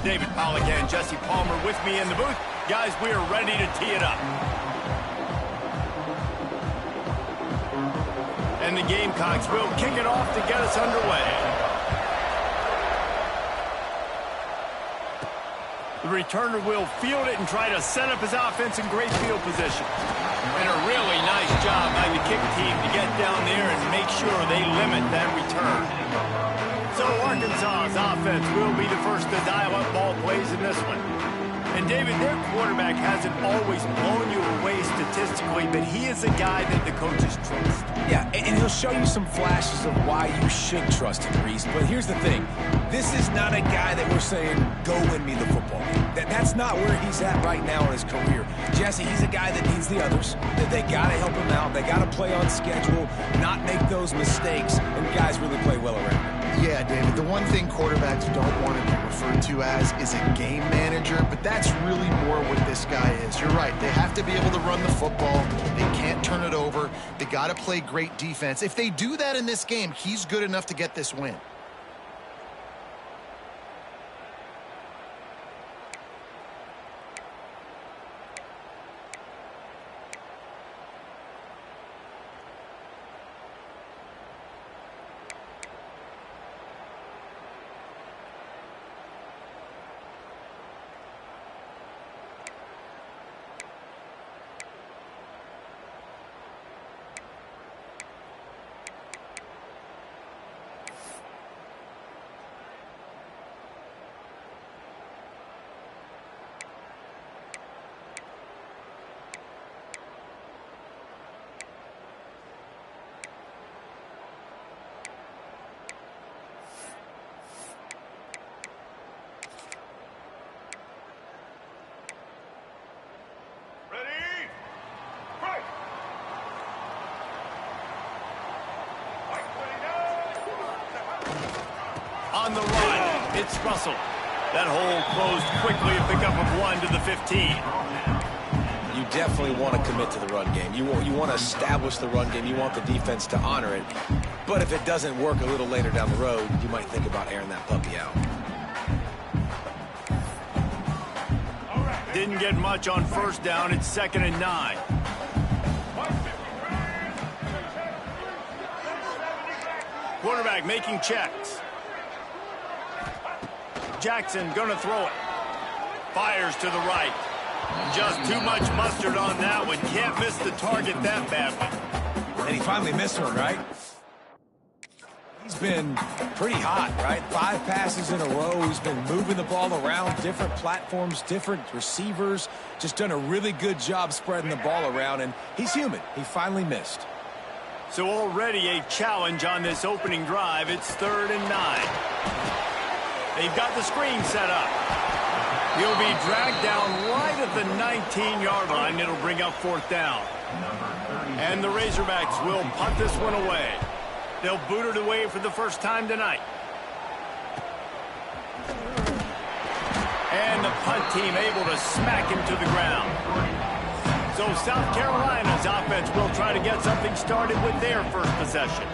David Pollock and Jesse Palmer with me in the booth. Guys, we are ready to tee it up. And the Gamecocks will kick it off to get us underway. The returner will field it and try to set up his offense in great field position. And a really nice job by the kick team to get down there and make sure they limit that return. So Arkansas's offense will be the first to dial up ball plays in this one. And David, their quarterback hasn't always blown you away statistically, but he is a guy that the coaches trust. Yeah, and he'll show you some flashes of why you should trust him, Reese. But here's the thing. This is not a guy that we're saying, go win me the football game. That's not where he's at right now in his career. Jesse, he's a guy that needs the others, that they got to help him out. They got to play on schedule, not make those mistakes, and guys really play well around him. Yeah, David, the one thing quarterbacks don't want to be referred to as is a game manager, but that's really more what this guy is. You're right. They have to be able to run the football. They can't turn it over. They got to play great defense. If they do that in this game, he's good enough to get this win. On the run, it's Russell. That hole closed quickly, a pickup of 1 to the 15. You definitely want to commit to the run game. You want to establish the run game. You want the defense to honor it. But if it doesn't work a little later down the road, you might think about airing that puppy out. Didn't get much on first down. It's 2nd and 9. Quarterback making checks. Jackson gonna throw it. Fires to the right. Just too much mustard on that one. Can't miss the target that badly. And he finally missed one, right? He's been pretty hot, right? 5 passes in a row. He's been moving the ball around, different platforms, different receivers. Just done a really good job spreading the ball around, and he's human. He finally missed. So already a challenge on this opening drive. It's 3rd and 9. They've got the screen set up. He'll be dragged down right at the 19-yard line. It'll bring up 4th down. And the Razorbacks will punt this one away. They'll boot it away for the first time tonight. And the punt team able to smack him to the ground. So South Carolina's offense will try to get something started with their first possession.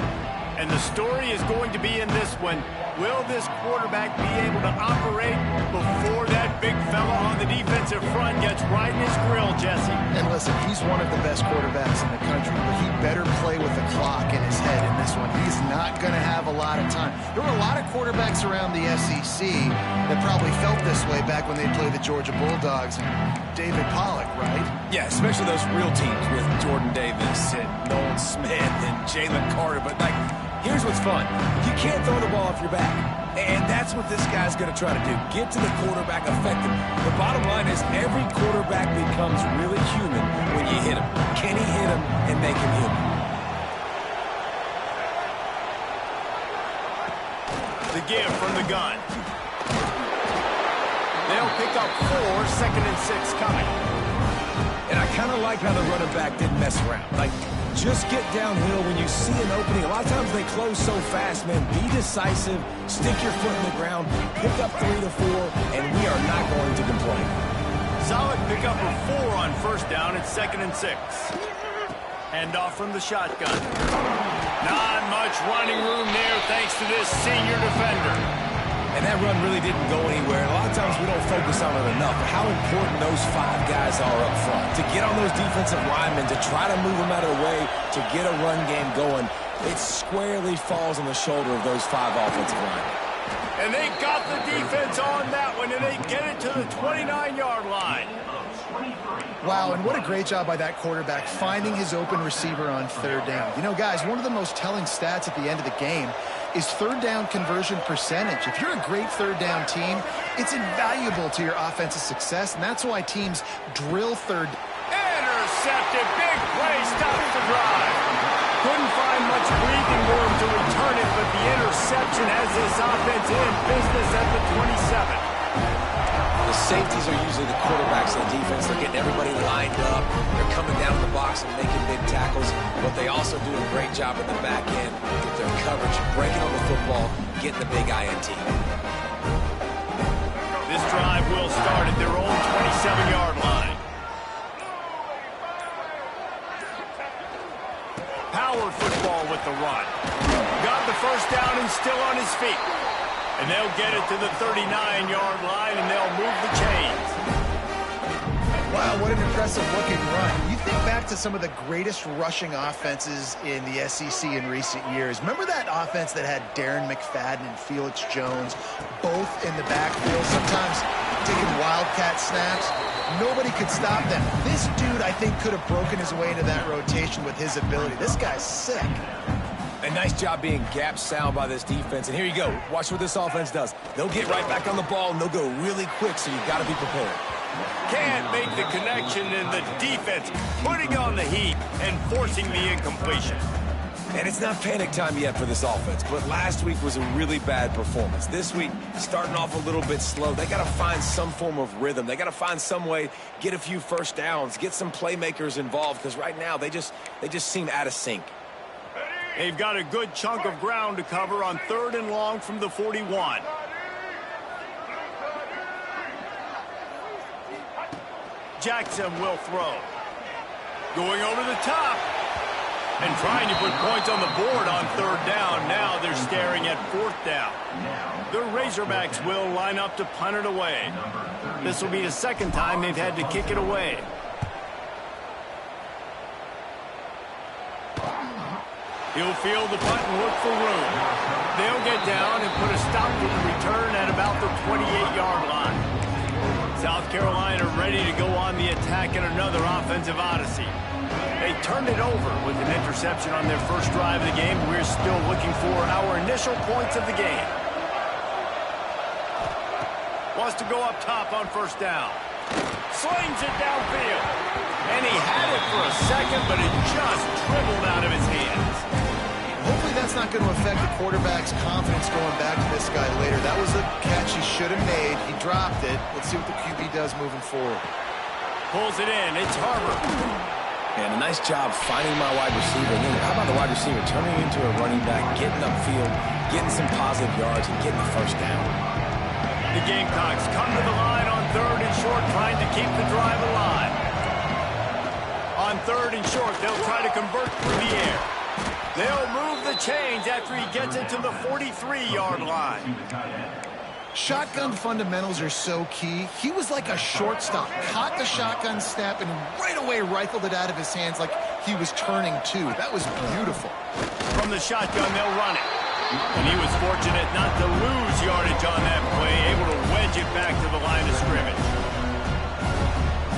And the story is going to be in this one. Will this quarterback be able to operate before that big fella on the defensive front gets right in his grill, Jesse? And listen, he's one of the best quarterbacks in the country, but he better play with the clock in his head in this one. He's not going to have a lot of time. There were a lot of quarterbacks around the SEC that probably felt this way back when they played the Georgia Bulldogs and David Pollock, right? Yeah, especially those real teams with Jordan Davis and Nolan Smith and Jalen Carter. But, like, here's what's fun. You can't throw the ball off your back. And that's what this guy's going to try to do. Get to the quarterback, affect him. The bottom line is every quarterback becomes really human when you hit him. Can he hit him and make him human? The give from the gun. They'll pick up 4, 2nd and 6 coming. And I kind of like how the running back didn't mess around. Like, just get downhill when you see an opening. A lot of times they close so fast, man. Be decisive, stick your foot in the ground, pick up 3 to 4, and we are not going to complain. Solid pickup of 4 on first down. It's 2nd and 6. Hand off from the shotgun. Not much running room there thanks to this senior defender. And that run really didn't go anywhere. A lot of times we don't focus on it enough, but how important those 5 guys are up front. To get on those defensive linemen, to try to move them out of the way, to get a run game going, it squarely falls on the shoulder of those 5 offensive linemen. And they got the defense on that one, and they get it to the 29-yard line. Wow, and what a great job by that quarterback finding his open receiver on 3rd down. You know, guys, one of the most telling stats at the end of the game is 3rd down conversion percentage. If you're a great 3rd down team, it's invaluable to your offensive success, and that's why teams drill 3rd. Intercepted. Big play. Stops the drive. Couldn't find much breathing room to return it, but the interception has this offense in business at the 27. The safeties are usually the quarterbacks of the defense. They're getting everybody lined up. They're coming down the box and making big tackles, but they also do a great job at the back end with their coverage, breaking on the football, getting the big INT. This drive will start at their own 27-yard line. Power football with the run. Got the first down and still on his feet. And they'll get it to the 39-yard line, and they'll move the chains. Wow, what an impressive-looking run. You think back to some of the greatest rushing offenses in the SEC in recent years. Remember that offense that had Darren McFadden and Felix Jones both in the backfield, sometimes taking wildcat snaps? Nobody could stop them. This dude, I think, could have broken his way into that rotation with his ability. This guy's sick. A nice job being gap sound by this defense. And here you go. Watch what this offense does. They'll get right back on the ball, and they'll go really quick, so you've got to be prepared. Can't make the connection in the defense, putting on the heat and forcing the incompletion. And it's not panic time yet for this offense, but last week was a really bad performance. This week, starting off a little bit slow. They got to find some form of rhythm. They got to find some way, get a few first downs, get some playmakers involved, because right now they just seem out of sync. They've got a good chunk of ground to cover on 3rd and long from the 41. Jackson will throw. Going over the top. And trying to put points on the board on 3rd down. Now they're staring at 4th down. The Razorbacks will line up to punt it away. This will be the 2nd time they've had to kick it away. He'll field the punt and look for room. They'll get down and put a stop to the return at about the 28-yard line. South Carolina ready to go on the attack in another offensive odyssey. They turned it over with an interception on their first drive of the game. We're still looking for our initial points of the game. Wants to go up top on 1st down. Slings it downfield. And he had it for a second, but it just dribbled out of his hands. Hopefully that's not going to affect the quarterback's confidence going back to this guy later. That was a catch he should have made. He dropped it. Let's see what the QB does moving forward. Pulls it in. It's Harbor. And a nice job finding my wide receiver. And then how about the wide receiver turning into a running back, getting upfield, getting some positive yards, and getting the first down. The Gamecocks come to the line on 3rd and short, trying to keep the drive alive. On 3rd and short, they'll try to convert through the air. They'll move the chains after he gets it to the 43-yard line. Shotgun fundamentals are so key. He was like a shortstop, caught the shotgun snap, and right away rifled it out of his hands like he was turning too. That was beautiful. From the shotgun, they'll run it. And he was fortunate not to lose yardage on that play, able to wedge it back to the line of scrimmage.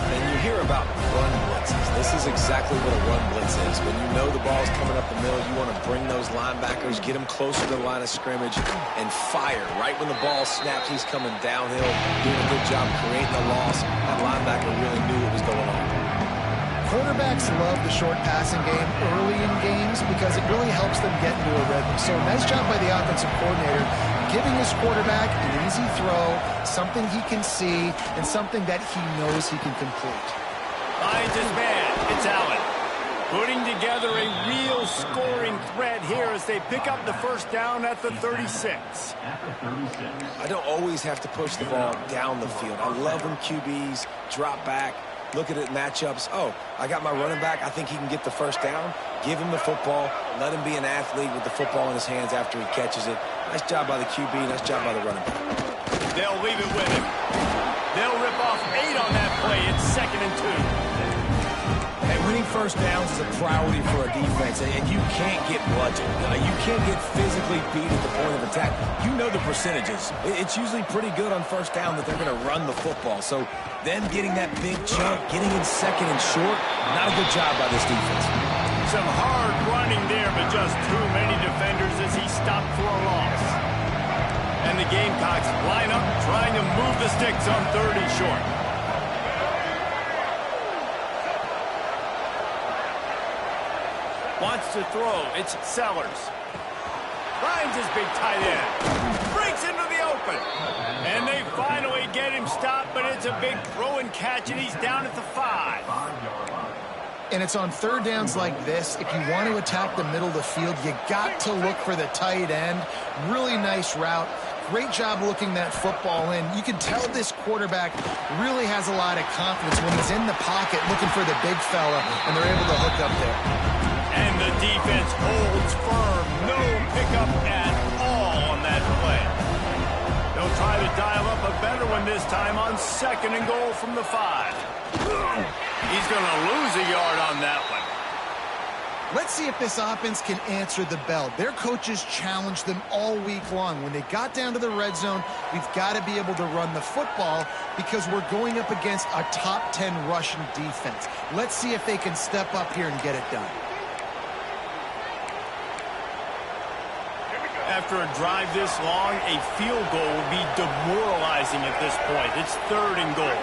And you hear about run blitzes. This is exactly what a run blitz is. When you know the ball's coming up the middle, you want to bring those linebackers, get them closer to the line of scrimmage, and fire. Right when the ball snaps, he's coming downhill, doing a good job creating a loss. That linebacker really knew what was going on. Quarterbacks love the short passing game early in games because it really helps them get into a rhythm. So nice job by the offensive coordinator, giving his quarterback an easy throw, something he can see, and something that he knows he can complete. Finds his man. It's Allen. Putting together a real scoring threat here as they pick up the first down at the 36. I don't always have to push the ball down the field. I love when QBs drop back, look at it matchups. Oh, I got my running back. I think he can get the first down. Give him the football. Let him be an athlete with the football in his hands after he catches it. Nice job by the QB, nice job by the running back. They'll leave it with him. They'll rip off 8 on that play. It's 2nd and 2. And winning first downs is a priority for a defense, and you can't get bludgeoned. You can't get physically beat at the point of attack. You know the percentages. It's usually pretty good on first down that they're going to run the football. So them getting that big chunk, getting in 2nd and short, not a good job by this defense. Some hard running there, but just too many defenders as he stopped for a loss. And the Gamecocks line up trying to move the sticks on 3rd and short. Wants to throw. It's Sellers. Finds his big tight end. Breaks into the open. And they finally get him stopped, but it's a big throw and catch, and he's down at the 5. And it's on 3rd downs like this. If you want to attack the middle of the field, you got to look for the tight end. Really nice route. Great job looking that football in. You can tell this quarterback really has a lot of confidence when he's in the pocket looking for the big fella, and they're able to hook up there. And the defense holds firm. No pickup at all on that play. They'll try to dial up a better one this time on 2nd and goal from the 5. He's going to lose a yard on that one. Let's see if this offense can answer the bell. Their coaches challenged them all week long. When they got down to the red zone, we've got to be able to run the football because we're going up against a top 10 rushing defense. Let's see if they can step up here and get it done. After a drive this long, a field goal would be demoralizing at this point. It's 3rd and goal.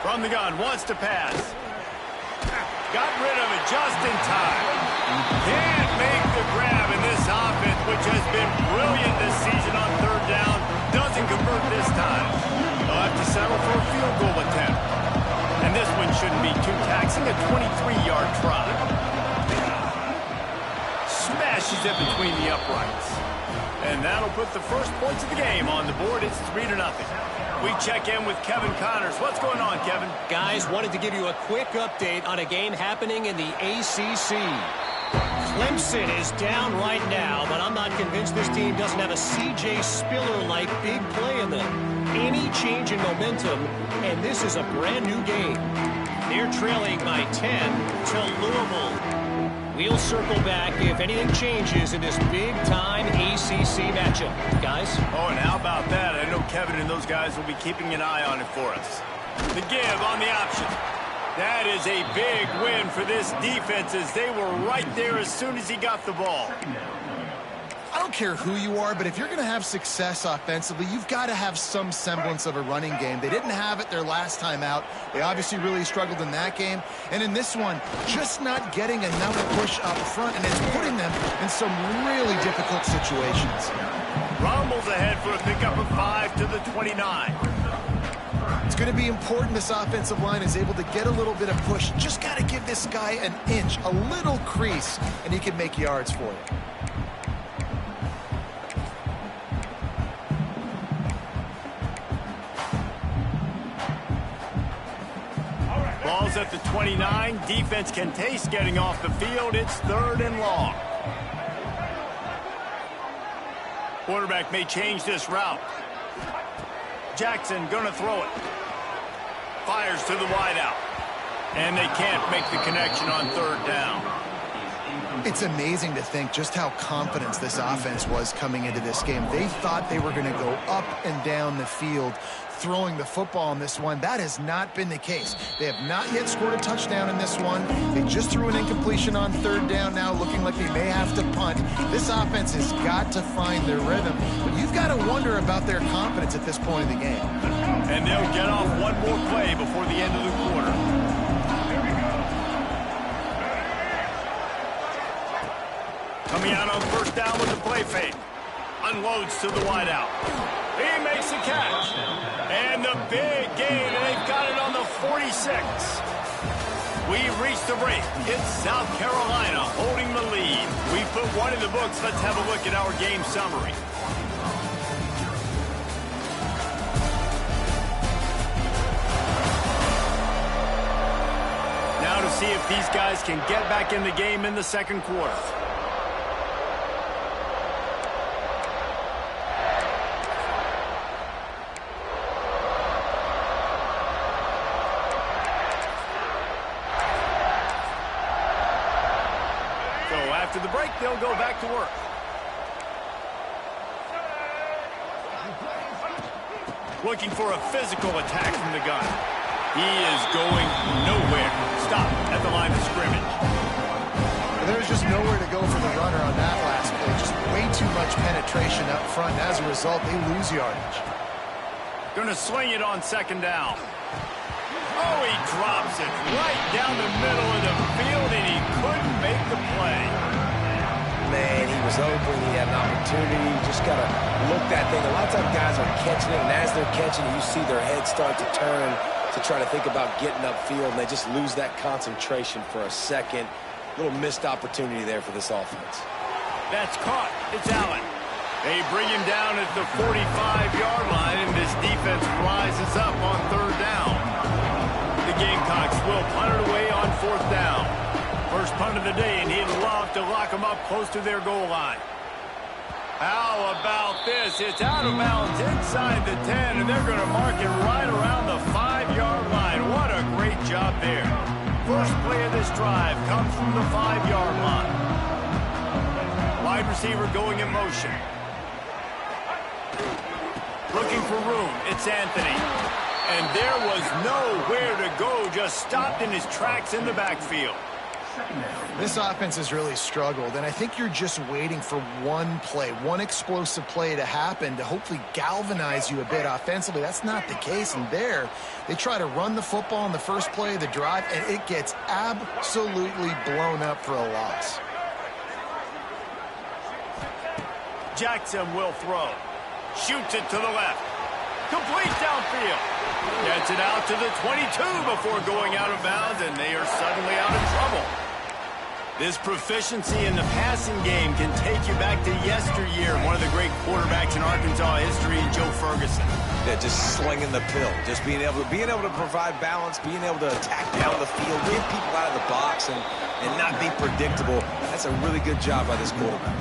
From the gun, wants to pass. Got rid of it just in time. Can't make the grab in this offense, which has been brilliant this season on 3rd down. Doesn't convert this time. They'll have to settle for a field goal attempt. And this one shouldn't be too taxing, a 23-yard try. Smashes it between the uprights. And that'll put the first points of the game on the board. It's 3-0. We check in with Kevin Connors. What's going on, Kevin? Guys, wanted to give you a quick update on a game happening in the ACC. Clemson is down right now, but I'm not convinced this team doesn't have a C.J. Spiller-like big play in them. Any change in momentum, and this is a brand-new game. They're trailing by 10 to Louisville. We'll circle back if anything changes in this big-time ACC matchup. Guys? Oh, and how about that? I know Kevin and those guys will be keeping an eye on it for us. The give on the option. That is a big win for this defense as they were right there as soon as he got the ball. I don't care who you are, but if you're going to have success offensively, you've got to have some semblance of a running game. They didn't have it their last time out. They obviously really struggled in that game. And in this one, just not getting enough push up front, and it's putting them in some really difficult situations. Rumbles ahead for a pickup of 5 to the 29. It's going to be important this offensive line is able to get a little bit of push. Just got to give this guy an inch, a little crease, and he can make yards for you. Ball's at the 29. Defense can taste getting off the field. It's 3rd and long. Quarterback may change this route. Jackson gonna throw it. Fires to the wideout. And they can't make the connection on 3rd down. It's amazing to think just how confident this offense was coming into this game. They thought they were going to go up and down the field throwing the football in this one. That has not been the case. They have not yet scored a touchdown in this one. They just threw an incompletion on 3rd down now, looking like they may have to punt. This offense has got to find their rhythm. But you've got to wonder about their confidence at this point of the game. And they'll get off one more play before the end of the quarter. Coming out on 1st down with the play fake. Unloads to the wideout. He makes the catch. And the big gain, and they've got it on the 46. We reached the break. It's South Carolina holding the lead. We put one in the books. Let's have a look at our game summary. Now to see if these guys can get back in the game in the 2nd quarter. they'll go back to work. Looking for a physical attack from the gun. He is going nowhere. Stop at the line of scrimmage. There's just nowhere to go for the runner on that last play. Just way too much penetration up front. And as a result, they lose yardage. Going to sling it on second down. Oh, he drops it right down the middle of the field, and he couldn't make the play. Man, he was open. He had an opportunity. Just got to look that thing. A lot of times guys are catching it, and as they're catching it, you see their head start to turn to try to think about getting upfield, and they just lose that concentration for a second. Little missed opportunity there for this offense. That's caught. It's Allen. They bring him down at the 45-yard line, and this defense rises up on third down. The Gamecocks will punt it away on fourth down. First punt of the day, and he'd love to lock them up close to their goal line. How about this? It's out of bounds inside the 10, and they're going to mark it right around the 5-yard line. What a great job there. First play of this drive comes from the 5-yard line. Wide receiver going in motion. Looking for room. It's Anthony. And there was nowhere to go. Just stopped in his tracks in the backfield. This offense has really struggled, and I think you're just waiting for one play, one explosive play to happen to hopefully galvanize you a bit offensively. That's not the case, and there they try to run the football in the first play of the drive, and it gets absolutely blown up for a loss. Jackson will throw. Shoots it to the left. Complete downfield. Gets it out to the 22 before going out of bounds, and they are suddenly out of trouble. This proficiency in the passing game can take you back to yesteryear. One of the great quarterbacks in Arkansas history, Joe Ferguson. Yeah, just slinging the pill, just being able to provide balance, being able to attack down the field, get people out of the box, and not be predictable. That's a really good job by this quarterback.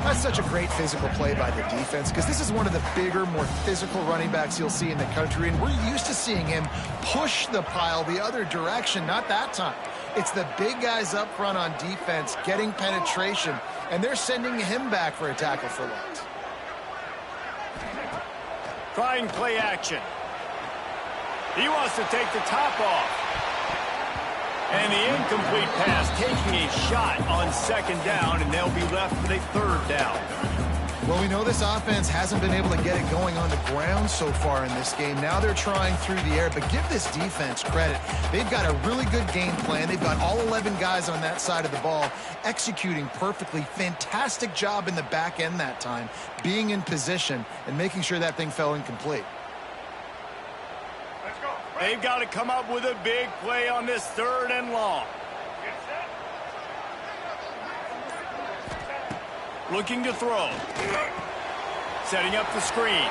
That's such a great physical play by the defense, because this is one of the bigger, more physical running backs you'll see in the country, and we're used to seeing him push the pile the other direction. Not that time. It's the big guys up front on defense getting penetration, and they're sending him back for a tackle for loss. Trying play action. He wants to take the top off. And the incomplete pass taking a shot on second down, and they'll be left with a third down. Well, we know this offense hasn't been able to get it going on the ground so far in this game. Now they're trying through the air, but give this defense credit. They've got a really good game plan. They've got all 11 guys on that side of the ball executing perfectly. Fantastic job in the back end that time, being in position and making sure that thing fell incomplete. They've got to come up with a big play on this third and long. Looking to throw. Setting up the screen.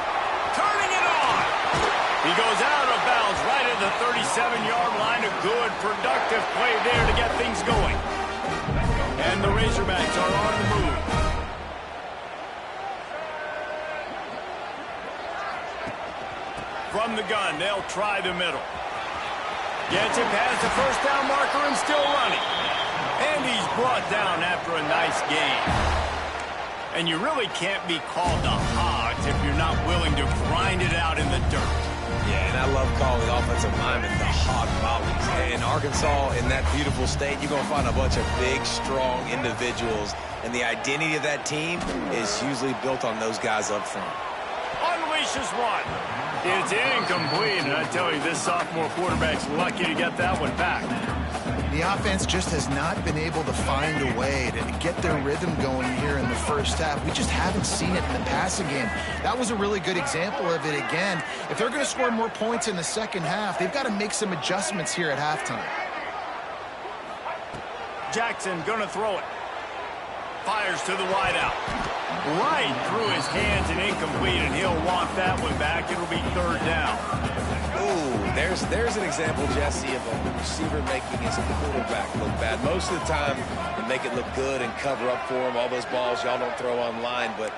Turning it on. He goes out of bounds right at the 37-yard line. A good, productive play there to get things going. And the Razorbacks are on the move. From the gun, they'll try the middle. Gets it past the first down marker and still running. And he's brought down after a nice gain. And you really can't be called the Hogs if you're not willing to grind it out in the dirt. Yeah, and I love calling offensive linemen the hog mollies. In Arkansas, in that beautiful state, you're going to find a bunch of big, strong individuals. And the identity of that team is usually built on those guys up front. Unleashes one. It's incomplete, and I tell you, this sophomore quarterback's lucky to get that one back. The offense just has not been able to find a way to get their rhythm going here in the first half. We just haven't seen it in the passing game. That was a really good example of it again. If they're going to score more points in the second half, they've got to make some adjustments here at halftime. Jackson going to throw it. Fires to the wideout. Right through his hands and incomplete, and he'll want that one back. It'll be third down. Ooh, there's an example, Jesse, of a receiver making his quarterback look bad. Most of the time, they make it look good and cover up for him. All those balls y'all don't throw online, but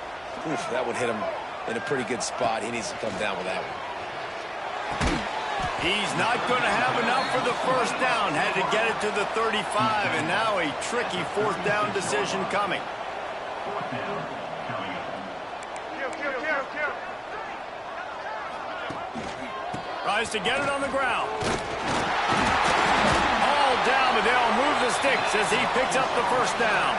oof, that would hit him in a pretty good spot. He needs to come down with that one. He's not going to have enough for the first down. Had to get it to the 35, and now a tricky fourth down decision coming. Tries to get it on the ground. All down, but they'll move the sticks as he picks up the first down.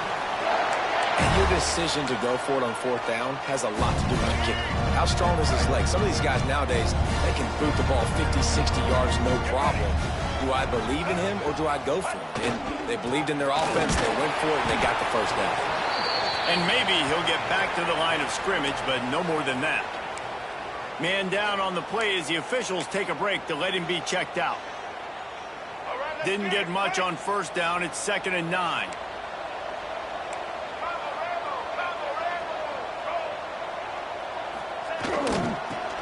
And your decision to go for it on fourth down has a lot to do with the kicker. How strong is his leg? Some of these guys nowadays, they can boot the ball 50, 60 yards, no problem. Do I believe in him or do I go for it? And they believed in their offense, they went for it, and they got the first down. And maybe he'll get back to the line of scrimmage, but no more than that. Man down on the play as the officials take a break to let him be checked out. Didn't get much on first down. It's 2nd and 9.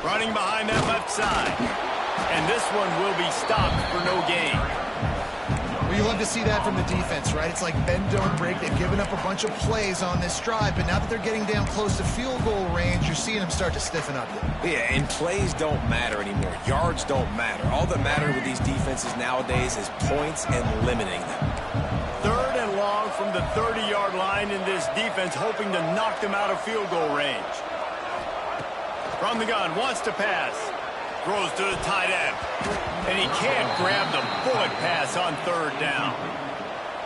Running behind that left side. And this one will be stopped for no gain. Well, you love to see that from the defense, right? It's like bend, don't break. They've given up a bunch of plays on this drive, but now that they're getting down close to field goal range, you're seeing them start to stiffen up there. Yeah, and plays don't matter anymore. Yards don't matter. All that matters with these defenses nowadays is points and limiting them. 3rd and long from the 30-yard line in this defense, hoping to knock them out of field goal range. From the gun, wants to pass. Throws to the tight end. And he can't grab the bullet pass on 3rd down.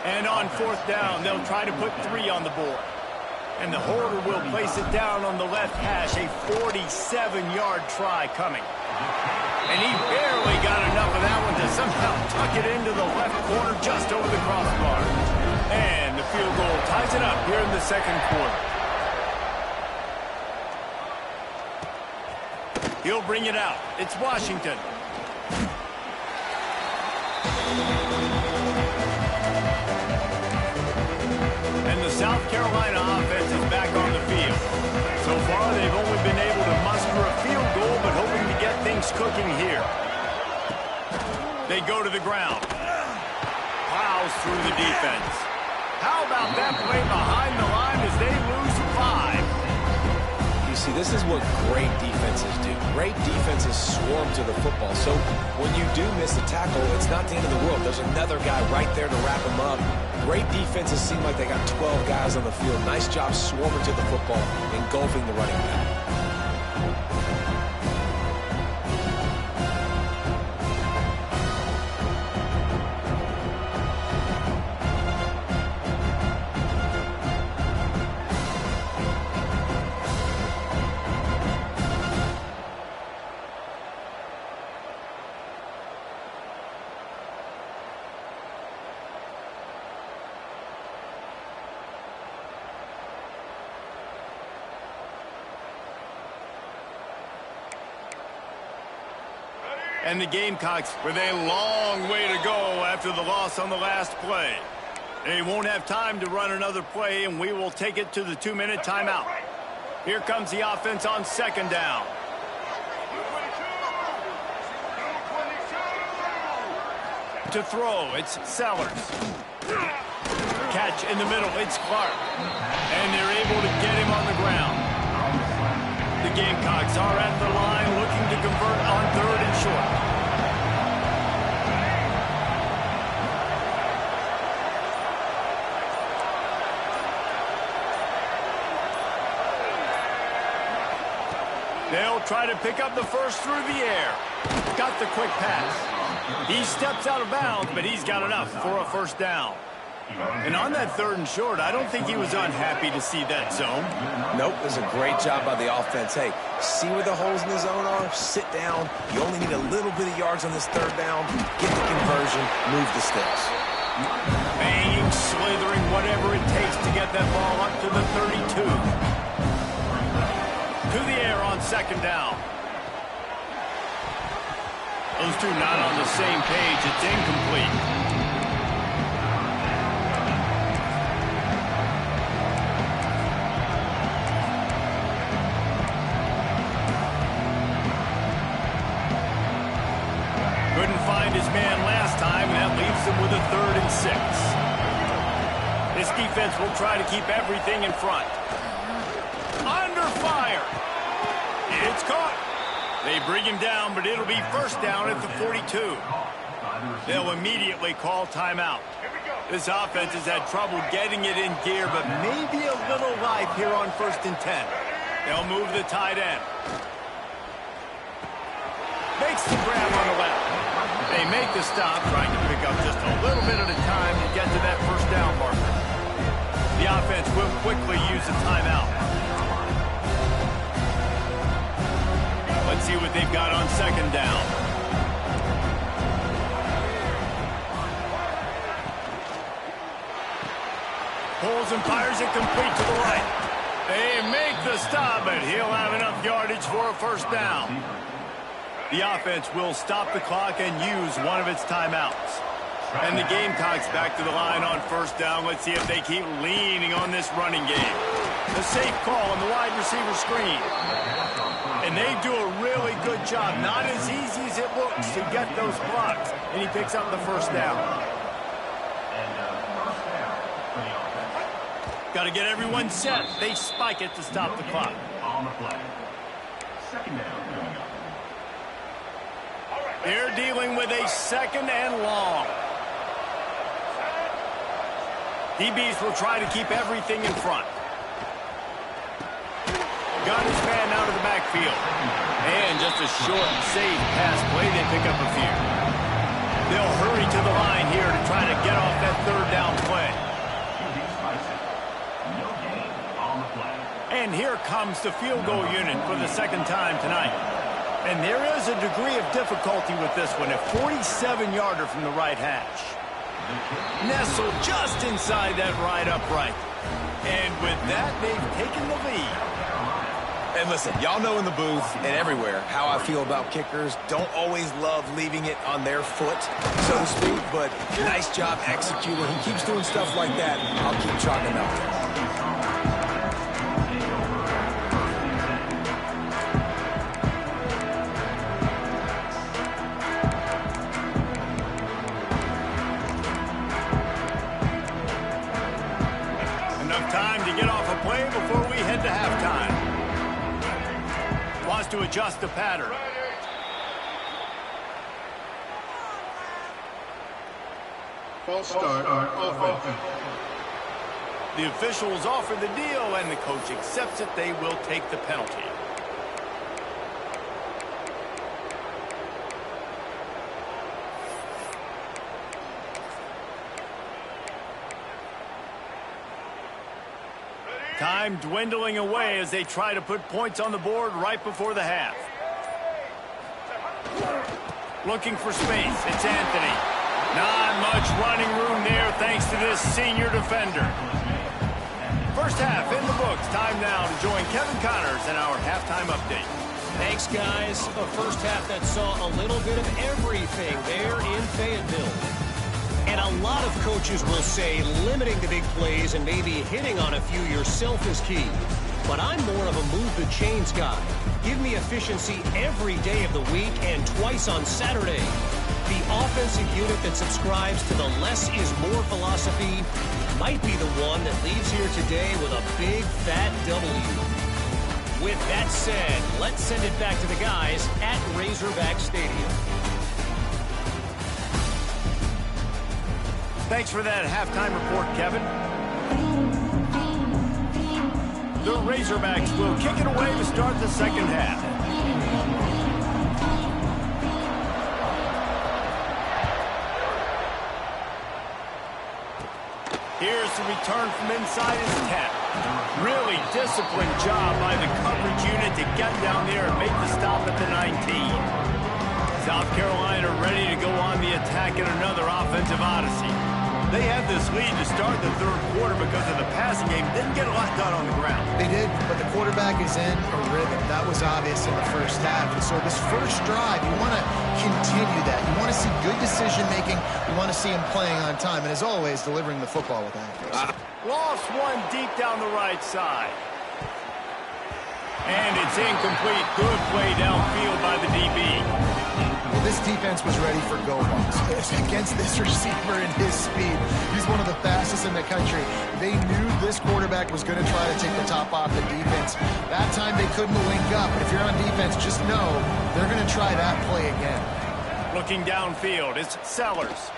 And on 4th down, they'll try to put 3 on the board. And the holder will place it down on the left hash, a 47-yard try coming. And he barely got enough of that one to somehow tuck it into the left corner just over the crossbar. And the field goal ties it up here in the 2nd quarter. He'll bring it out. It's Washington. And the South Carolina offense is back on the field. So far, they've only been able to muster a field goal, but hoping to get things cooking here. They go to the ground. Plows through the defense. How about that play behind the line as they lose 5? You see, this is what great defenses do. Great defenses swarm to the football. So when you do miss a tackle, it's not the end of the world. There's another guy right there to wrap him up. Great defenses seem like they got 12 guys on the field. Nice job swarming to the football, engulfing the running back. And the Gamecocks with a long way to go after the loss on the last play. They won't have time to run another play, and we will take it to the 2-minute timeout. Here comes the offense on 2nd down. To throw, it's Sellers. Catch in the middle, it's Clark. And they're able to get him on the ground. The Gamecocks are at the line looking to convert on 3rd and short. They'll try to pick up the first through the air. Got the quick pass. He steps out of bounds, but he's got enough for a first down. And on that 3rd and short, I don't think he was unhappy to see that zone. Nope, it was a great job by the offense. Hey, see where the holes in the zone are? Sit down. You only need a little bit of yards on this 3rd down. Get the conversion, move the sticks. Banging, slithering, whatever it takes to get that ball up to the 32. To the air on 2nd down. Those two not on the same page. It's incomplete. His man last time, and that leaves him with a 3rd and 6. This defense will try to keep everything in front. Under fire. It's caught. They bring him down, but it'll be first down at the 42. They'll immediately call timeout. This offense has had trouble getting it in gear, but maybe a little life here on 1st and 10. They'll move the tight end. Makes the grab on the left. They make the stop, trying to pick up just a little bit at a time to get to that 1st down marker. The offense will quickly use a timeout. Let's see what they've got on 2nd down. Pulls and fires it complete to the right. They make the stop, but he'll have enough yardage for a 1st down. The offense will stop the clock and use one of its timeouts. And the Gamecocks back to the line on 1st down. Let's see if they keep leaning on this running game. The safe call on the wide receiver screen. And they do a really good job. Not as easy as it looks to get those blocks. And he picks up the 1st down. Got to get everyone set. They spike it to stop the clock. On the play. 2nd down. They're dealing with a 2nd and long. DBs will try to keep everything in front. Got his man out of the backfield. And just a short, safe pass play. They pick up a few. They'll hurry to the line here to try to get off that 3rd down play. And here comes the field goal unit for the 2nd time tonight. And there is a degree of difficulty with this one. A 47-yarder from the right hash. Nestled just inside that right upright. And with that, they've taken the lead. And listen, y'all know in the booth and everywhere how I feel about kickers. Don't always love leaving it on their foot, so to speak, but nice job executing. He keeps doing stuff like that. I'll keep chalking him out there. Time to get off a play before we head to halftime. Wants to adjust the pattern. False start offense. The officials offer the deal, and the coach accepts it. They will take the penalty. Time dwindling away as they try to put points on the board right before the half. Looking for space. It's Anthony. Not much running room there thanks to this senior defender. 1st half in the books. Time now to join Kevin Connors in our halftime update. Thanks, guys. A 1st half that saw a little bit of everything there in Fayetteville. And a lot of coaches will say limiting the big plays and maybe hitting on a few yourself is key. But I'm more of a move the chains guy. Give me efficiency every day of the week and twice on Saturday. The offensive unit that subscribes to the less is more philosophy might be the one that leaves here today with a big fat W. With that said, let's send it back to the guys at Razorback Stadium. Thanks for that halftime report, Kevin. The Razorbacks will kick it away to start the 2nd half. Here's the return from inside his 10. Really disciplined job by the coverage unit to get down there and make the stop at the 19. South Carolina ready to go on the attack in another offensive odyssey. They had this lead to start the 3rd quarter because of the passing game. Didn't get a lot done on the ground. They did, but the quarterback is in a rhythm. That was obvious in the 1st half. And so this 1st drive, you want to continue that. You want to see good decision-making. You want to see him playing on time. And as always, delivering the football with accuracy. Lost one deep down the right side. And it's incomplete. Good play downfield by the DB. Well, this defense was ready for go-balls. Against this receiver and his speed, he's one of the fastest in the country. They knew this quarterback was going to try to take the top off the defense. That time they couldn't link up. If you're on defense, just know they're going to try that play again. Looking downfield, it's Sellers.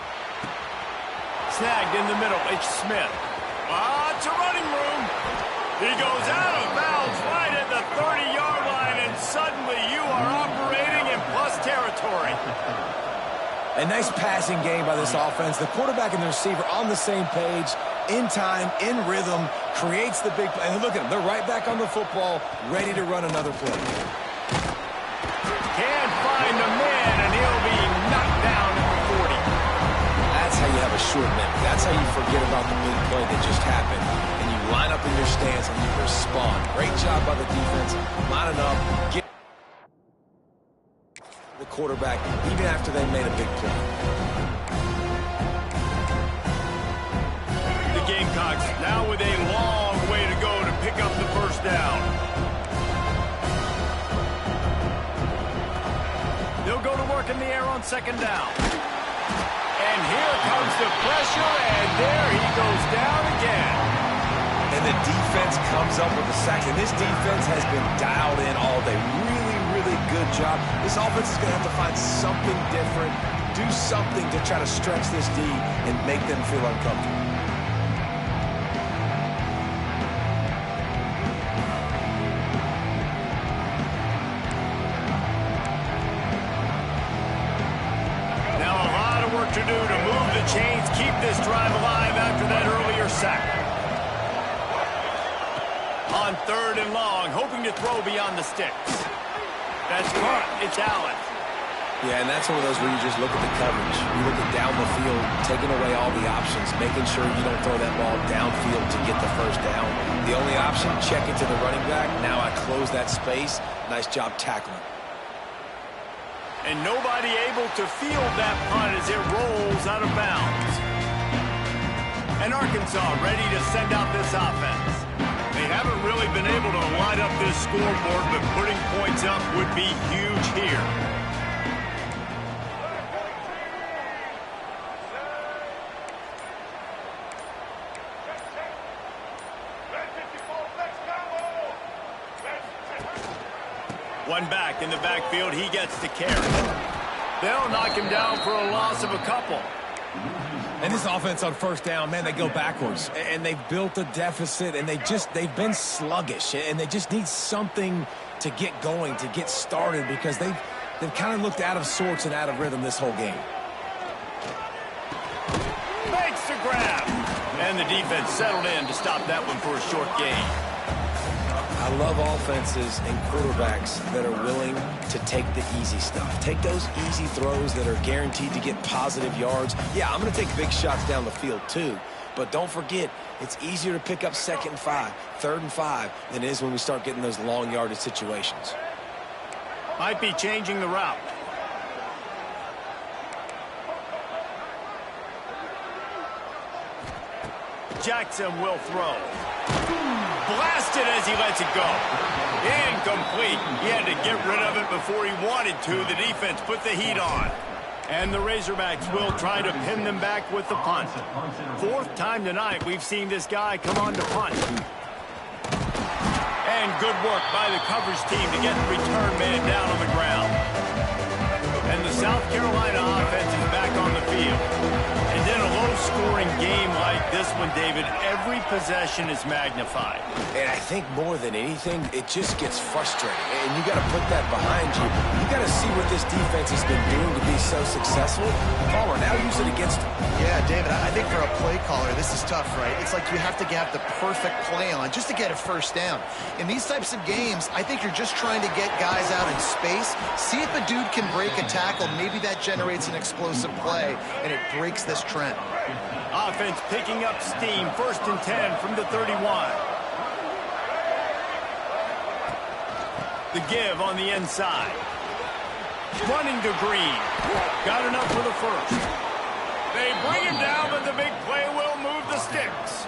Snagged in the middle, it's Smith. It's a running room. He goes out of bounds right at the 30-yard line, and suddenly you are operating in plus territory. A nice passing game by this offense. The quarterback and the receiver on the same page, in time, in rhythm, creates the big play. And look at them. They're right back on the football, ready to run another play. Can't find a man, and he'll be knocked down at the 40. That's how you have a short memory. That's how you forget about the big play that just happened. And you line up in your stance and you respond. Great job by the defense. Lining up, get the quarterback even after they made a big play. The Gamecocks now with a long way to go to pick up the first down. They'll go to work in the air on second down. And here comes the pressure, and there he goes down again. And the defense comes up with a sack. And this defense has been dialed in all day. Really good job. This offense is going to have to find something different, do something to try to stretch this D and make them feel uncomfortable. To do to move the chains, keep this drive alive after that earlier sack. On third and long, hoping to throw beyond the sticks. That's caught. It's Allen. Yeah, and that's one of those where you just look at the coverage. You look at down the field, taking away all the options, making sure you don't throw that ball downfield to get the first down. The only option, check it to the running back. Now I close that space. Nice job tackling. And nobody able to field that punt as it rolls out of bounds. And Arkansas ready to send out this offense. They haven't really been able to light up this scoreboard, but putting points up would be huge here. One back in the backfield, he gets to carry. They'll knock him down for a loss of a couple. And this offense on first down, man, they go backwards. And they've built a deficit, and they've been sluggish. And they just need something to get going, to get started, because they've kind of looked out of sorts and out of rhythm this whole game. Makes the grab. And the defense settled in to stop that one for a short gain. I love offenses and quarterbacks that are willing to take the easy stuff. Take those easy throws that are guaranteed to get positive yards. Yeah, I'm going to take big shots down the field too. But don't forget, it's easier to pick up second and 5, third and 5 than it is when we start getting those long yardage situations. Might be changing the route. Jackson will throw. Blasted as he lets it go. Incomplete. He had to get rid of it before he wanted to. The defense put the heat on. And the Razorbacks will try to pin them back with the punt. Fourth time tonight we've seen this guy come on to punt. And good work by the coverage team to get the return man down on the ground. And the South Carolina offense is back on the field. And in a low-scoring game like this one, David, every possession is magnified. And I think more than anything, it just gets frustrating. And you got to put that behind you. You got to see what this defense has been doing to be so successful. Caller, now use it against them. Yeah, David, I think for a play caller, this is tough, right? It's like you have to have the perfect play on just to get a first down. In these types of games, I think you're just trying to get guys out in space, see if a dude can break a tackle. Maybe that generates an explosive play, and it breaks this trend. Offense picking up steam. 1st and 10 from the 31. The give on the inside. Running to Green. Got enough for the first. They bring him down, but the big play will move the sticks.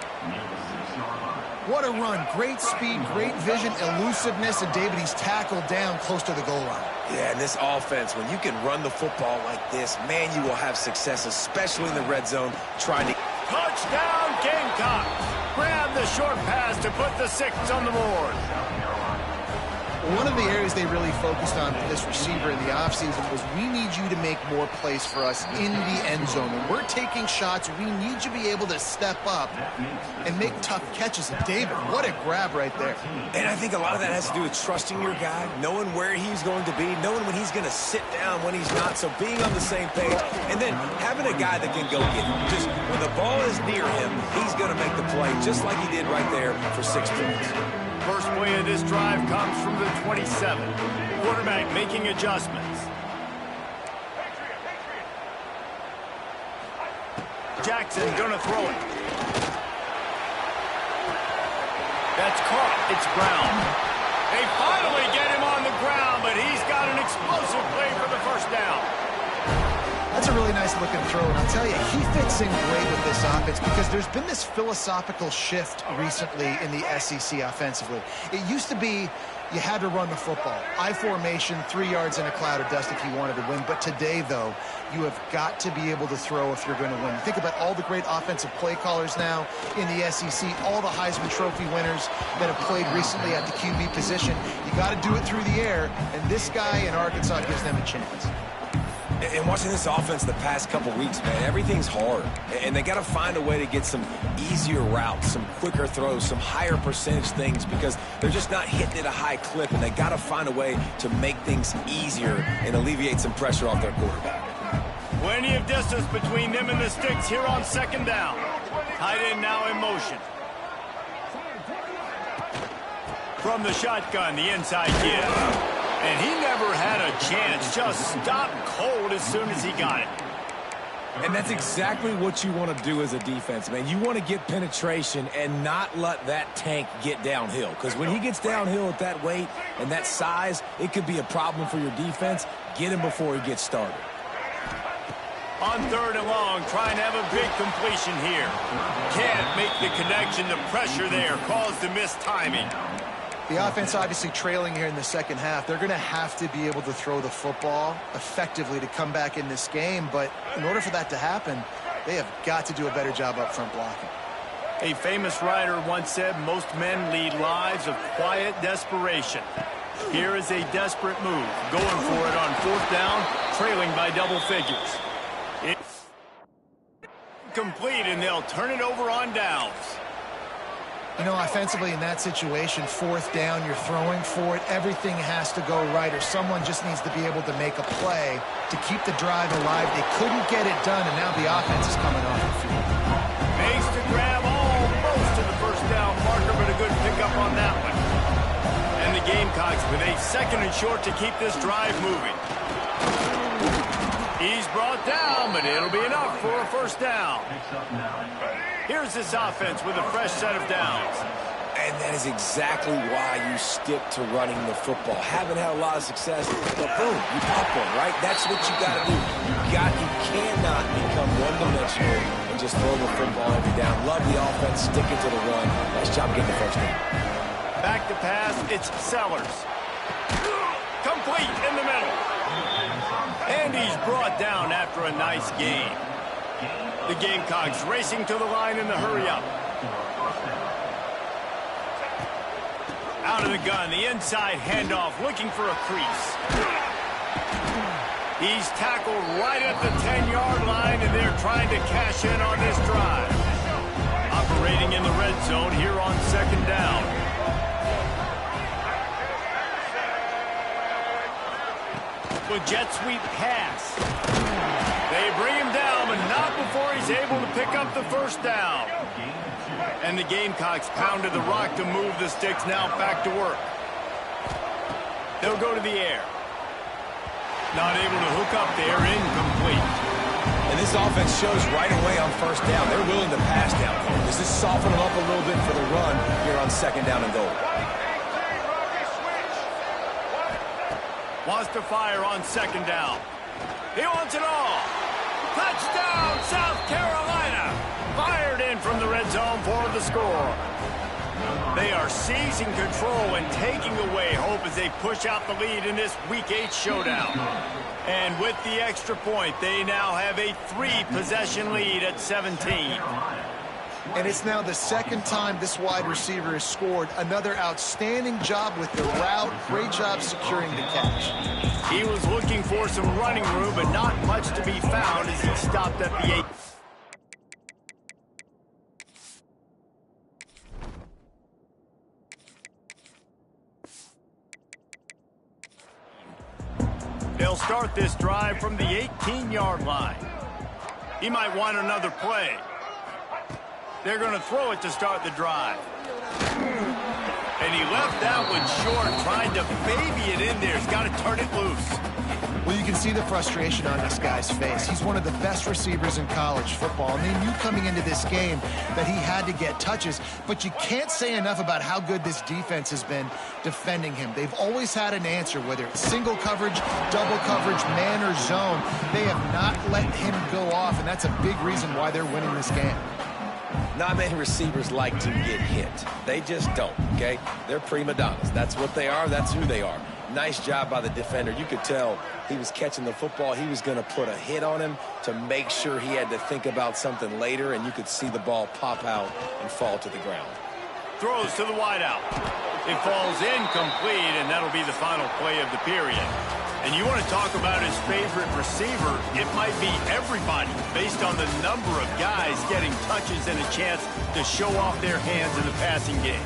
What a run. Great speed, great vision, elusiveness, and David, he's tackled down close to the goal line. Yeah, and this offense, when you can run the football like this, man, you will have success, especially in the red zone, trying to... Touchdown, Gamecocks! Grab the short pass to put the 6 on the board. One of the areas they really focused on for this receiver in the offseason was, we need you to make more plays for us in the end zone. When we're taking shots, we need you to be able to step up and make tough catches. And David, what a grab right there. And I think a lot of that has to do with trusting your guy, knowing where he's going to be, knowing when he's going to sit down, when he's not, so being on the same page, and then having a guy that can go get him. Just when the ball is near him, he's going to make the play, just like he did right there for 6 points. First play of this drive comes from the 27. Quarterback making adjustments. Jackson gonna throw it. That's caught. It's Brown. They finally get him on the ground, but he's got an explosive play for the first down. That's a really nice looking throw, and I'll tell you, he fits in great with this offense because there's been this philosophical shift recently in the SEC offensively. It used to be you had to run the football. I formation, 3 yards in a cloud of dust if you wanted to win. But today, though, you have got to be able to throw if you're going to win. You think about all the great offensive play callers now in the SEC, all the Heisman Trophy winners that have played recently at the QB position. You got to do it through the air, and this guy in Arkansas gives them a chance. And watching this offense the past couple weeks, man, everything's hard. And they got to find a way to get some easier routes, some quicker throws, some higher percentage things because they're just not hitting at a high clip. And they got to find a way to make things easier and alleviate some pressure off their quarterback. Plenty of distance between them and the sticks here on second down. Tight end now in motion. From the shotgun, the inside give. And he never had a chance, just stopped cold as soon as he got it. And that's exactly what you want to do as a defense, man. You want to get penetration and not let that tank get downhill. Because when he gets downhill at that weight and that size, it could be a problem for your defense. Get him before he gets started. On 3rd and long, trying to have a big completion here. Can't make the connection. The pressure there caused the missed timing. The offense obviously trailing here in the second half. They're going to have to be able to throw the football effectively to come back in this game. But in order for that to happen, they have got to do a better job up front blocking. A famous writer once said, most men lead lives of quiet desperation. Here is a desperate move. Going for it on 4th down, trailing by double figures. It's complete, and they'll turn it over on downs. You know, offensively in that situation, 4th down, you're throwing for it. Everything has to go right, or someone just needs to be able to make a play to keep the drive alive. They couldn't get it done, and now the offense is coming off the field. Makes the grab almost to the 1st down marker, but a good pickup on that one. And the Gamecocks with a 2nd and short to keep this drive moving. He's brought down, but it'll be enough for a 1st down. Here's this offense with a fresh set of downs. And that is exactly why you stick to running the football. Haven't had a lot of success, but boom, you pop one, right? That's what you got to do. You cannot become one-dimensional and just throw the football every down. Love the offense, sticking to the run. Nice job getting the 1st down. Back to pass, it's Sellers. Complete in the middle. And he's brought down after a nice gain. The Gamecocks racing to the line in the hurry-up. Out of the gun, the inside handoff, looking for a crease. He's tackled right at the 10-yard line, and they're trying to cash in on this drive. Operating in the red zone here on 2nd down. With jet sweep pass. They bring him down, but not before he's able to pick up the 1st down. And the Gamecocks pounded the rock to move the sticks, now back to work. They'll go to the air. Not able to hook up there, incomplete. And this offense shows right away on 1st down. They're willing to pass down here. Does this soften them up a little bit for the run here on 2nd down and goal? Wants to fire on 2nd down. He wants it all. Touchdown, South Carolina. Fired in from the red zone for the score. They are seizing control and taking away hope as they push out the lead in this Week 8 showdown. And with the extra point, they now have a 3-possession lead at 17. And it's now the second time this wide receiver has scored. Another outstanding job with the route. Great job securing the catch. He was looking for some running room, but not much to be found as he stopped at the 8. They'll start this drive from the 18-yard line. He might want another play. They're going to throw it to start the drive. And he left that one short, trying to baby it in there. He's got to turn it loose. Well, you can see the frustration on this guy's face. He's one of the best receivers in college football, and they knew coming into this game that he had to get touches, but you can't say enough about how good this defense has been defending him. They've always had an answer, whether it's single coverage, double coverage, man or zone. They have not let him go off, and that's a big reason why they're winning this game. Not many receivers like to get hit. They just don't, okay? They're prima donnas. That's what they are. That's who they are. Nice job by the defender. You could tell he was catching the football. He was going to put a hit on him to make sure he had to think about something later, and you could see the ball pop out and fall to the ground. Throws to the wideout. It falls incomplete, and that'll be the final play of the period. And you want to talk about his favorite receiver, it might be everybody based on the number of guys getting touches and a chance to show off their hands in the passing game.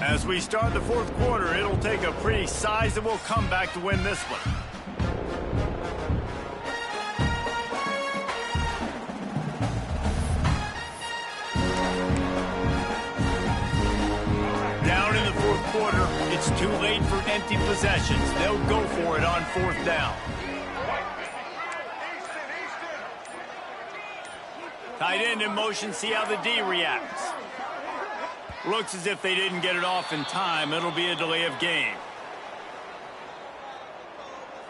As we start the fourth quarter, it'll take a pretty sizable comeback to win this one. Down in the fourth quarter, it's too late for empty possessions. They'll go for it on fourth down. Tight end in motion, see how the D reacts. Looks as if they didn't get it off in time. It'll be a delay of game.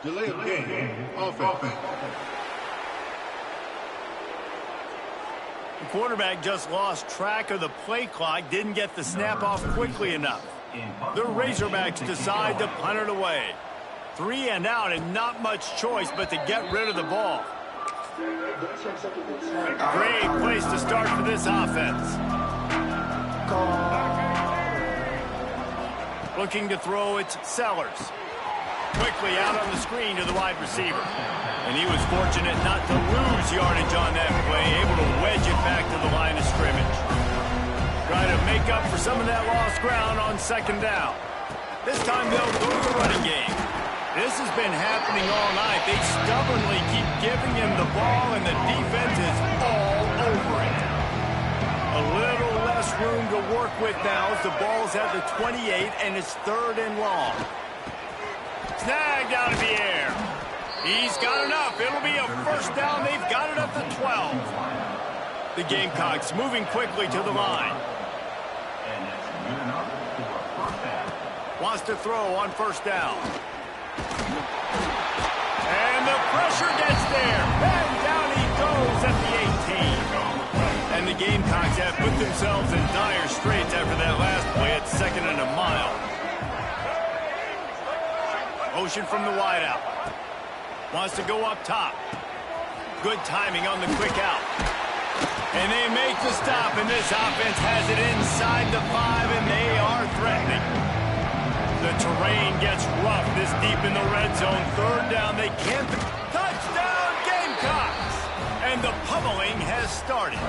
Delay of game. Offense. The quarterback just lost track of the play clock, didn't get the snap off quickly enough. The Razorbacks decide to punt it away. 3 and out, and not much choice but to get rid of the ball. Great place to start for this offense. Looking to throw, it's Sellers. Quickly out on the screen to the wide receiver. And he was fortunate not to lose yardage on that play, able to wedge it back to the line of scrimmage. Try to make up for some of that lost ground on second down. This time they'll go to the running game. This has been happening all night. They stubbornly keep giving him the ball, and the defense is all over it. A little less room to work with now as the ball's at the 28, and it's 3rd and long. Snagged out of the air. He's got enough. It'll be a first down. They've got it at the 12. The Gamecocks moving quickly to the line. Wants to throw on first down. And the pressure gets there. And down he goes at the 18. And the Gamecocks have put themselves in dire straits after that last play at 2nd and a mile. Motion from the wideout. Wants to go up top. Good timing on the quick out. And they make the stop, and this offense has it inside the 5, and they are threatening. The terrain gets rough this deep in the red zone. 3rd down, they can't. Touchdown, Gamecocks! And the pummeling has started.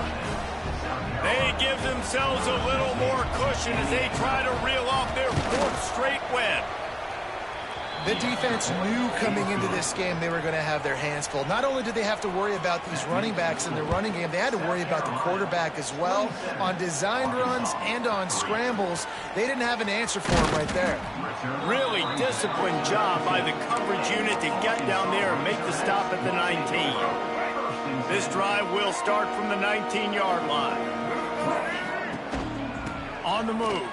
They give themselves a little more cushion as they try to reel off their 4th straight win. The defense knew coming into this game they were going to have their hands full. Not only did they have to worry about these running backs in the running game, they had to worry about the quarterback as well. On designed runs and on scrambles, they didn't have an answer for him right there. Really disciplined job by the coverage unit to get down there and make the stop at the 19. This drive will start from the 19-yard line. On the move.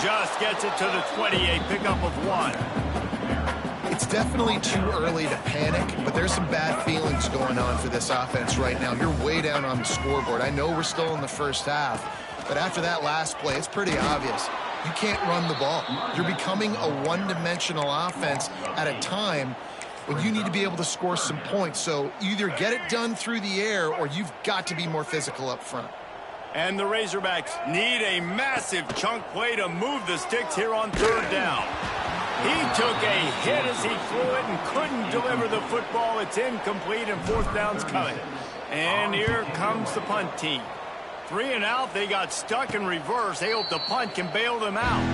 Just gets it to the 28, pickup of 1. It's definitely too early to panic, but there's some bad feelings going on for this offense right now. You're way down on the scoreboard. I know we're still in the first half, but after that last play, it's pretty obvious. You can't run the ball. You're becoming a one-dimensional offense at a time when you need to be able to score some points. So either get it done through the air or you've got to be more physical up front. And the Razorbacks need a massive chunk play to move the sticks here on third down. He took a hit as he threw it and couldn't deliver the football. It's incomplete and fourth down's coming. And here comes the punt team. 3 and out, they got stuck in reverse. They hope the punt can bail them out.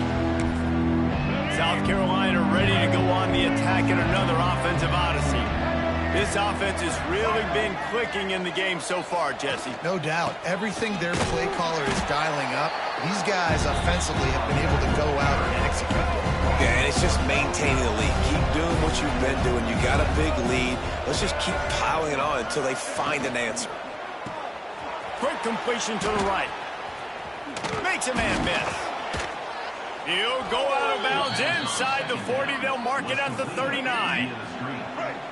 South Carolina ready to go on the attack in another offensive odyssey. This offense has really been clicking in the game so far, Jesse. No doubt. Everything their play caller is dialing up, these guys offensively have been able to go out and execute. Yeah, and it's just maintaining the lead. Keep doing what you've been doing. You got a big lead. Let's just keep piling it on until they find an answer. Quick completion to the right. Makes a man miss. He'll go out of bounds inside the 40. They'll mark it at the 39.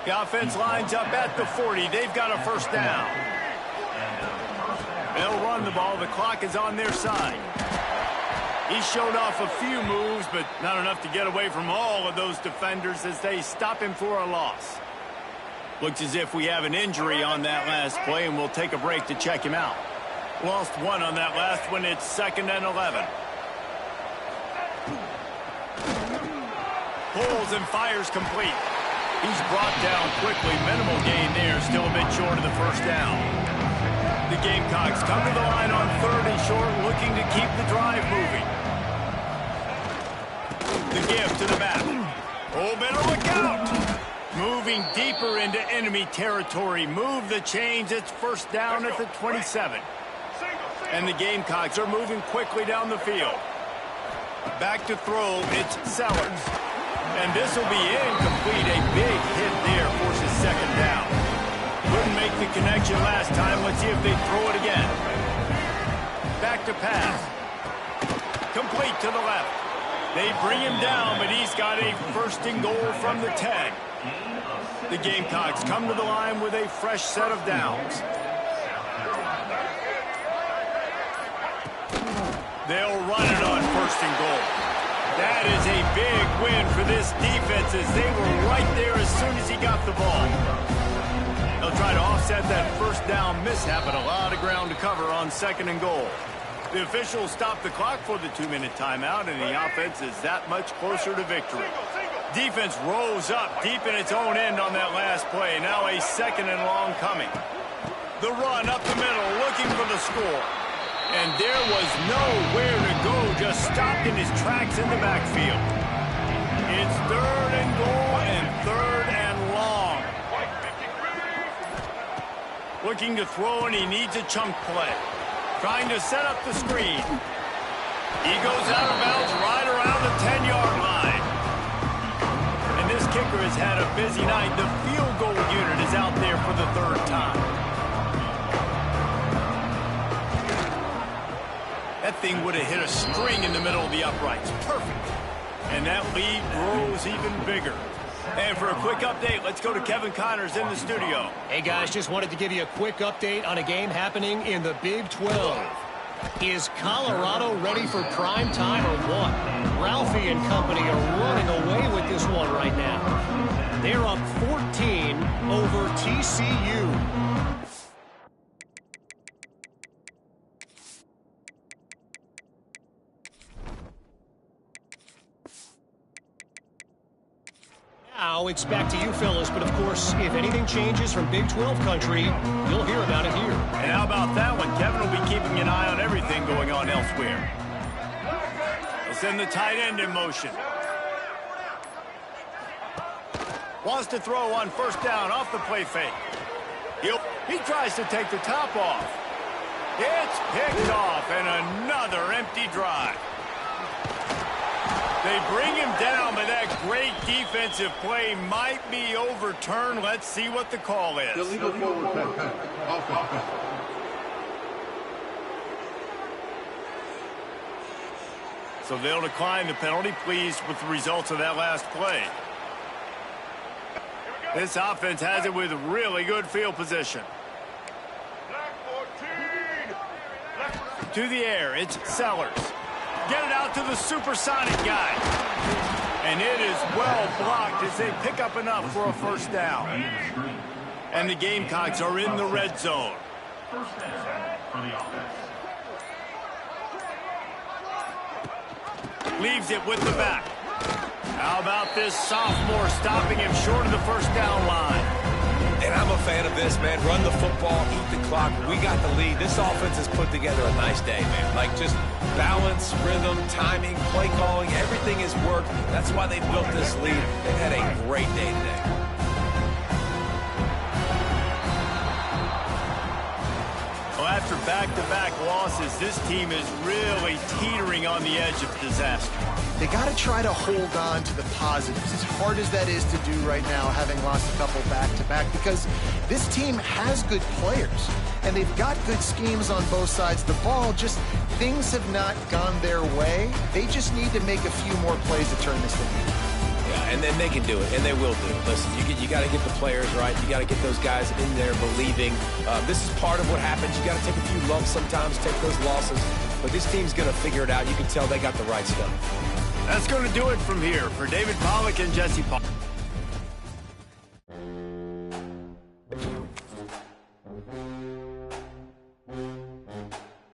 The offense lines up at the 40. They've got a first down. They'll run the ball. The clock is on their side. He showed off a few moves, but not enough to get away from all of those defenders as they stop him for a loss. Looks as if we have an injury on that last play, and we'll take a break to check him out. Lost one on that last one. It's 2nd and 11. Pulls and fires complete. He's brought down quickly. Minimal gain there. Still a bit short of the first down. The Gamecocks come to the line on 3rd and short, looking to keep the drive moving. The give to the back. Oh, better look out. Moving deeper into enemy territory. Move the chains. It's first down at the 27. And the Gamecocks are moving quickly down the field. Back to throw. It's Sellers. And this will be incomplete. A big hit there forces 2nd down. Couldn't make the connection last time. Let's see if they throw it again. Back to pass. Complete to the left. They bring him down, but he's got a 1st and goal from the 10. The Gamecocks come to the line with a fresh set of downs. They'll run it on 1st and goal. That is a big win for this defense as they were right there as soon as he got the ball. They'll try to offset that first down mishap, but a lot of ground to cover on 2nd and goal. The officials stop the clock for the 2-minute timeout, and the offense is that much closer to victory. Defense rose up deep in its own end on that last play. Now a 2nd and long coming. The run up the middle, looking for the score. And there was nowhere to go, just stopped in his tracks in the backfield. It's 3rd and goal and 3rd and long. Looking to throw, and he needs a chunk play. Trying to set up the screen. He goes out of bounds right around the 10-yard line. And this kicker has had a busy night. The field goal unit is out there for the 3rd time. That thing would have hit a string in the middle of the uprights. Perfect. And that lead grows even bigger. And for a quick update, let's go to Kevin Connors in the studio. Hey, guys, just wanted to give you a quick update on a game happening in the Big 12. Is Colorado ready for prime time or what? Ralphie and company are running away with this one right now. They're up 14 over TCU. Now it's back to you, fellas, but of course, if anything changes from Big 12 country, you'll hear about it here. And how about that one? Kevin will be keeping an eye on everything going on elsewhere. We'll send the tight end in motion. Wants to throw on 1st down off the play fake. He tries to take the top off. It's picked off, and another empty drive. They bring him down, but that great defensive play might be overturned. Let's see what the call is. Illegal forward pass. Offense. So they'll decline the penalty, pleased with the results of that last play. This offense has it with really good field position. To the air, it's Sellers. Get it out to the supersonic guy. And it is well blocked as they pick up enough for a first down. And the Gamecocks are in the red zone. First down for the offense. Leaves it with the back. How about this sophomore stopping him short of the first down line? And I'm a fan of this, man. Run the football, eat the clock. We got the lead. This offense has put together a nice day, man. Like just balance, rhythm, timing, play calling, everything has worked. That's why they built this lead. They've had a great day today. Well, after back-to-back losses, this team is really teetering on the edge of disaster. They got to try to hold on to the positives, as hard as that is to do right now, having lost a couple back-to-back, because this team has good players, and they've got good schemes on both sides of the ball, just things have not gone their way. They just need to make a few more plays to turn this thing around. Yeah, and then they can do it, and they will do it. Listen, you got to get the players right. You got to get those guys in there believing. This is part of what happens. You got to take a few lumps sometimes, take those losses, but this team's going to figure it out. You can tell they got the right stuff. That's going to do it from here. For David Pollack and Jesse Paul.